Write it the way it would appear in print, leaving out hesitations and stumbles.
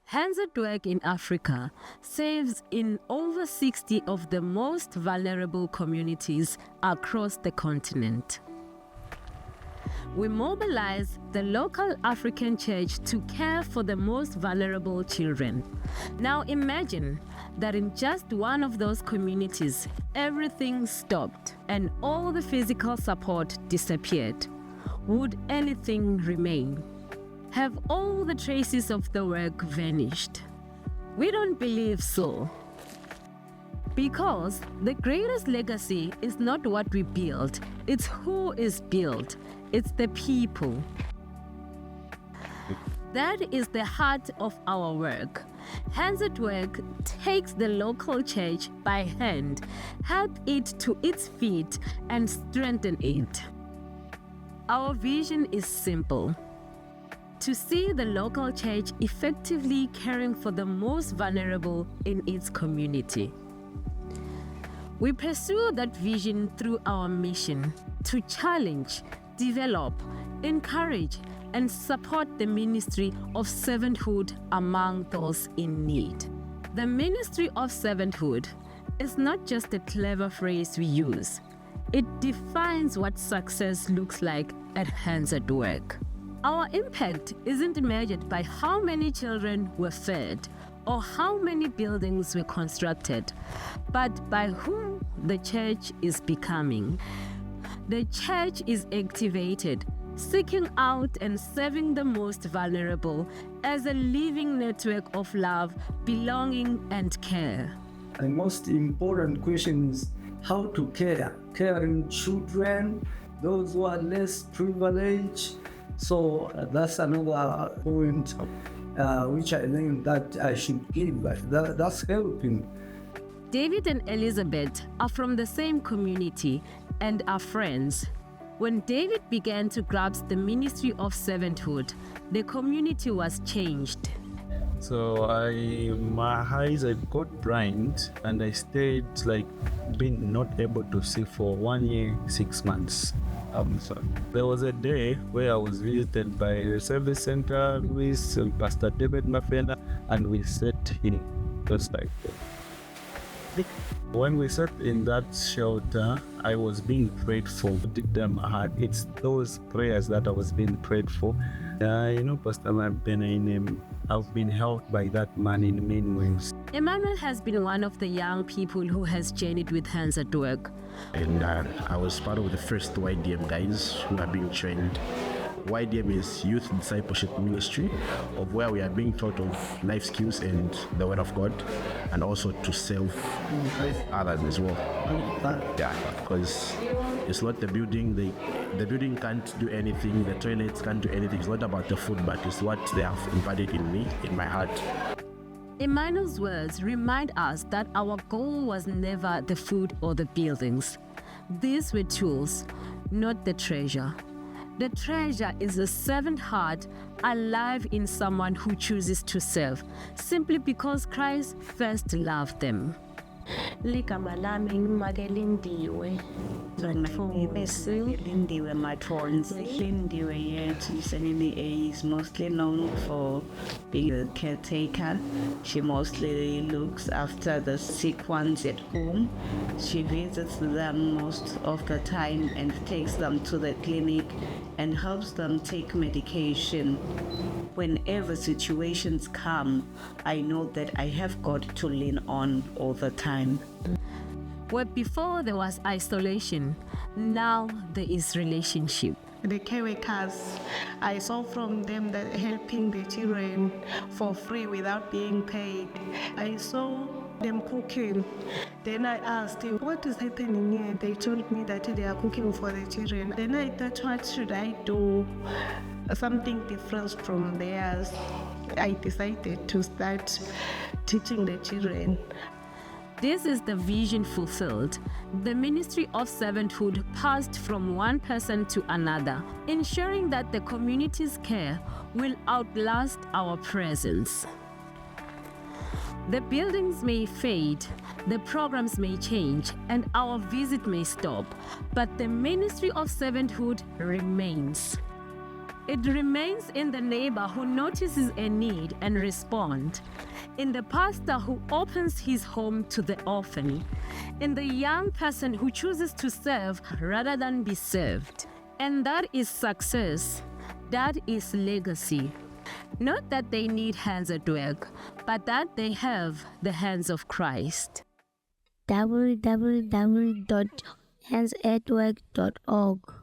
Hands at Work in Africa serves in over 60 of the most vulnerable communities across the continent. We mobilize the local African church to care for the most vulnerable children. Now imagine that in just one of those communities, everything stopped and all the physical support disappeared. Would anything remain? Have all the traces of the work vanished? We don't believe so. Because the greatest legacy is not what we build, it's who is built. It's the people. That is the heart of our work. Hands at Work takes the local church by hand, help it to its feet, and strengthen it. Our vision is simple: to see the local church effectively caring for the most vulnerable in its community. We pursue that vision through our mission to challenge, develop, encourage, and support the ministry of servanthood among those in need. The Ministry of Servanthood is not just a clever phrase we use. It defines what success looks like at Hands at Work. Our impact isn't measured by how many children were fed or how many buildings were constructed, but by who the church is becoming. The church is activated, seeking out and serving the most vulnerable as a living network of love, belonging, and care. The most important question is how to care. Caring children, those who are less privileged. So that's another point which I think that I should give. That's helping. David and Elizabeth are from the same community and are friends. When David began to grasp the ministry of servanthood, the community was changed. So my eyes, I got blind and I stayed being not able to see for 1 year, 6 months. So there was a day where I was visited by the service center with Pastor David Mafena, and we sat in just like that. When we sat in that shelter, I was being prayed for. Deep down my heart, it's those prayers that I was being prayed for. Pastor Mafena, I've been helped by that man in many ways. Emmanuel has been one of the young people who has journeyed with Hands at Work. And I was part of the first YDM guys who are being trained. YDM is Youth Discipleship Ministry, of where we are being taught of life skills and the Word of God, and also to serve others as well. Yeah, because it's not the building. The building can't do anything. The toilets can't do anything. It's not about the food, but it's what they have imparted in me, in my heart. Emmanuel's words remind us that our goal was never the food or the buildings. These were tools, not the treasure. The treasure is a servant heart alive in someone who chooses to serve, simply because Christ first loved them. Ligama lami nguMakelindiwe. Lindiwe Matronzi. Lindiwe yet is mostly known for being a caretaker. She mostly looks after the sick ones at home. She visits them most of the time and takes them to the clinic and helps them take medication. Whenever situations come, I know that I have God to lean on all the time. Where before there was isolation, now there is relationship. The careworkers, I saw from them that helping the children for free without being paid. I saw them cooking. Then I asked, what is happening here? They told me that they are cooking for the children. Then I thought, what should I do? Something different from theirs. I decided to start teaching the children. This is the vision fulfilled. The ministry of servanthood passed from one person to another, ensuring that the community's care will outlast our presence. The buildings may fade, the programs may change, and our visit may stop, but the ministry of servanthood remains. It remains in the neighbor who notices a need and responds, in the pastor who opens his home to the orphan, in the young person who chooses to serve rather than be served. And that is success. That is legacy. Not that they need hands at work, but that they have the hands of Christ. www.handsatwork.org